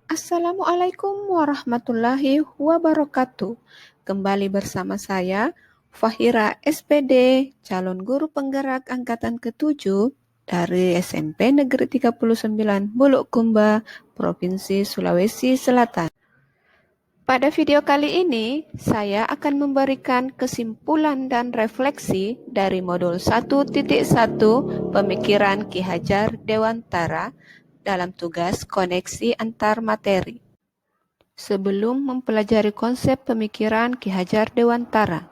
Assalamualaikum warahmatullahi wabarakatuh. Kembali bersama saya, Fahira SPD, calon guru penggerak angkatan ke-7 dari SMP Negeri 39 Bulukumba, Provinsi Sulawesi Selatan. Pada video kali ini, saya akan memberikan kesimpulan dan refleksi dari modul 1.1 Pemikiran Ki Hajar Dewantara dalam tugas koneksi antar materi. Sebelum mempelajari konsep pemikiran Ki Hajar Dewantara,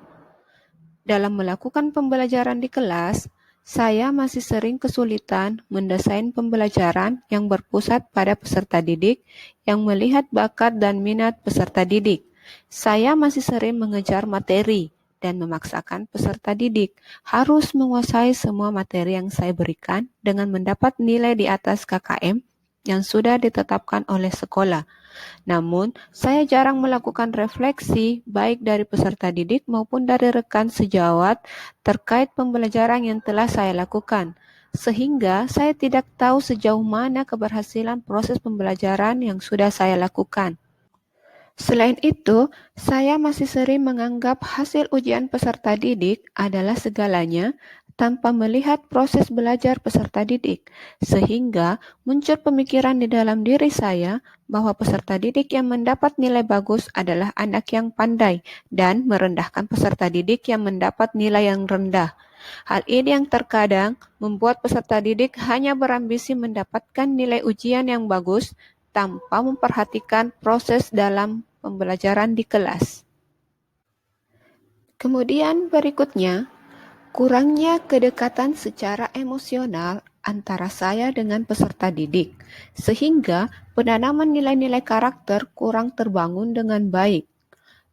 dalam melakukan pembelajaran di kelas, saya masih sering kesulitan mendesain pembelajaran yang berpusat pada peserta didik yang melihat bakat dan minat peserta didik. Saya masih sering mengejar materi dan memaksakan peserta didik harus menguasai semua materi yang saya berikan dengan mendapat nilai di atas KKM yang sudah ditetapkan oleh sekolah. Namun, saya jarang melakukan refleksi baik dari peserta didik maupun dari rekan sejawat terkait pembelajaran yang telah saya lakukan, sehingga saya tidak tahu sejauh mana keberhasilan proses pembelajaran yang sudah saya lakukan. Selain itu, saya masih sering menganggap hasil ujian peserta didik adalah segalanya tanpa melihat proses belajar peserta didik, sehingga muncul pemikiran di dalam diri saya bahwa peserta didik yang mendapat nilai bagus adalah anak yang pandai dan merendahkan peserta didik yang mendapat nilai yang rendah. Hal ini yang terkadang membuat peserta didik hanya berambisi mendapatkan nilai ujian yang bagus tanpa memperhatikan proses dalam pembelajaran di kelas. Kemudian berikutnya, kurangnya kedekatan secara emosional antara saya dengan peserta didik, sehingga penanaman nilai-nilai karakter kurang terbangun dengan baik.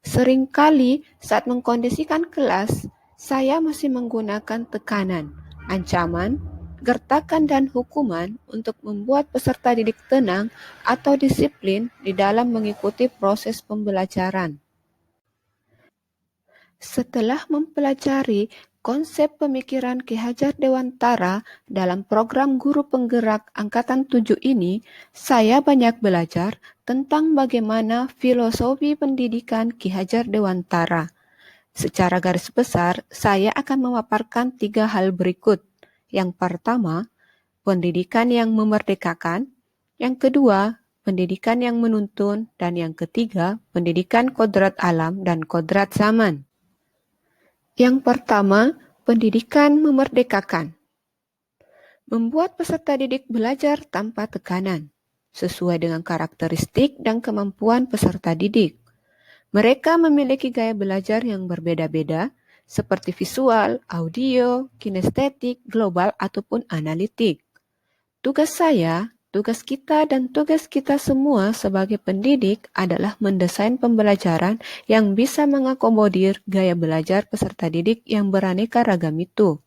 Seringkali saat mengkondisikan kelas, saya masih menggunakan tekanan, ancaman, gertakan, dan hukuman untuk membuat peserta didik tenang atau disiplin di dalam mengikuti proses pembelajaran. Setelah mempelajari konsep pemikiran Ki Hajar Dewantara dalam program Guru Penggerak Angkatan 7 ini, saya banyak belajar tentang bagaimana filosofi pendidikan Ki Hajar Dewantara. Secara garis besar, saya akan memaparkan 3 hal berikut. Yang pertama, pendidikan yang memerdekakan. Yang kedua, pendidikan yang menuntun. Dan yang ketiga, pendidikan kodrat alam dan kodrat zaman. Yang pertama, pendidikan memerdekakan. Membuat peserta didik belajar tanpa tekanan, sesuai dengan karakteristik dan kemampuan peserta didik. Mereka memiliki gaya belajar yang berbeda-beda, seperti visual, audio, kinestetik, global, ataupun analitik. Tugas saya, tugas kita, dan tugas kita semua sebagai pendidik adalah mendesain pembelajaran yang bisa mengakomodir gaya belajar peserta didik yang beraneka ragam itu.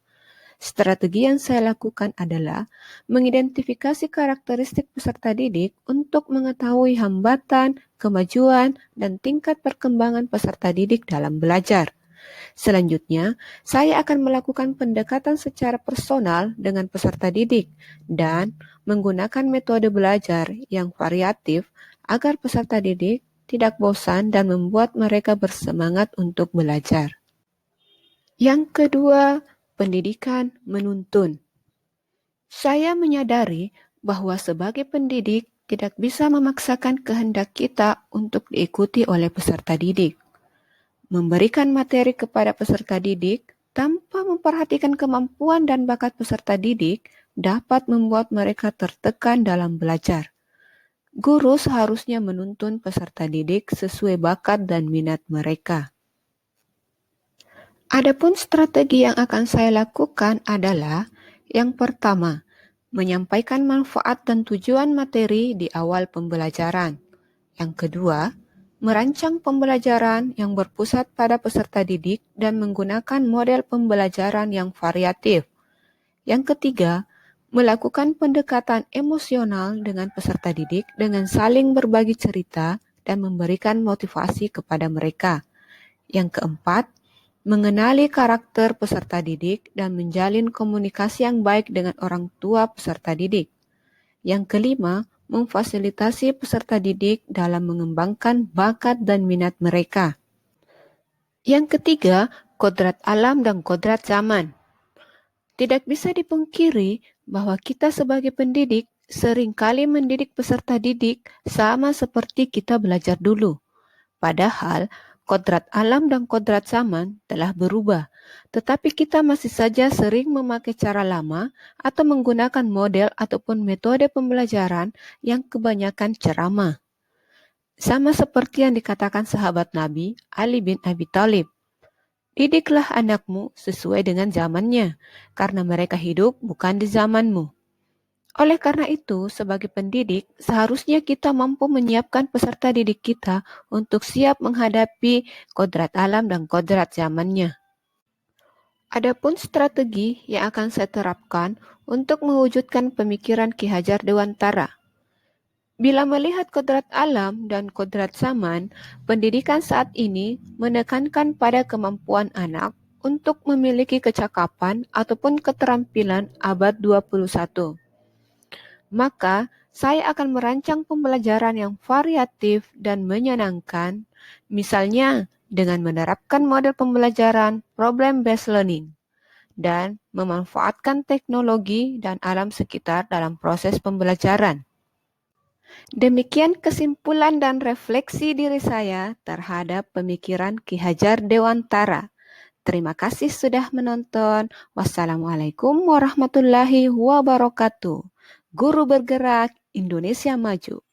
Strategi yang saya lakukan adalah mengidentifikasi karakteristik peserta didik untuk mengetahui hambatan, kemajuan, dan tingkat perkembangan peserta didik dalam belajar. Selanjutnya, saya akan melakukan pendekatan secara personal dengan peserta didik dan menggunakan metode belajar yang variatif agar peserta didik tidak bosan dan membuat mereka bersemangat untuk belajar. Yang kedua, pendidikan menuntun. Saya menyadari bahwa sebagai pendidik tidak bisa memaksakan kehendak kita untuk diikuti oleh peserta didik. Memberikan materi kepada peserta didik tanpa memperhatikan kemampuan dan bakat peserta didik dapat membuat mereka tertekan dalam belajar. Guru seharusnya menuntun peserta didik sesuai bakat dan minat mereka. Adapun strategi yang akan saya lakukan adalah yang pertama, menyampaikan manfaat dan tujuan materi di awal pembelajaran. Yang kedua, merancang pembelajaran yang berpusat pada peserta didik dan menggunakan model pembelajaran yang variatif. Yang ketiga, melakukan pendekatan emosional dengan peserta didik dengan saling berbagi cerita dan memberikan motivasi kepada mereka. Yang keempat, mengenali karakter peserta didik dan menjalin komunikasi yang baik dengan orang tua peserta didik. Yang kelima, memfasilitasi peserta didik dalam mengembangkan bakat dan minat mereka. Yang ketiga, kodrat alam dan kodrat zaman. Tidak bisa dipungkiri bahwa kita sebagai pendidik seringkali mendidik peserta didik sama seperti kita belajar dulu. Padahal, kodrat alam dan kodrat zaman telah berubah, tetapi kita masih saja sering memakai cara lama atau menggunakan model ataupun metode pembelajaran yang kebanyakan ceramah. Sama seperti yang dikatakan sahabat Nabi Ali bin Abi Thalib, didiklah anakmu sesuai dengan zamannya, karena mereka hidup bukan di zamanmu. Oleh karena itu, sebagai pendidik, seharusnya kita mampu menyiapkan peserta didik kita untuk siap menghadapi kodrat alam dan kodrat zamannya. Adapun strategi yang akan saya terapkan untuk mewujudkan pemikiran Ki Hajar Dewantara. Bila melihat kodrat alam dan kodrat zaman, pendidikan saat ini menekankan pada kemampuan anak untuk memiliki kecakapan ataupun keterampilan abad 21. Maka, saya akan merancang pembelajaran yang variatif dan menyenangkan, misalnya dengan menerapkan model pembelajaran problem-based learning dan memanfaatkan teknologi dan alam sekitar dalam proses pembelajaran. Demikian kesimpulan dan refleksi diri saya terhadap pemikiran Ki Hajar Dewantara. Terima kasih sudah menonton. Wassalamualaikum warahmatullahi wabarakatuh. Guru bergerak, Indonesia maju.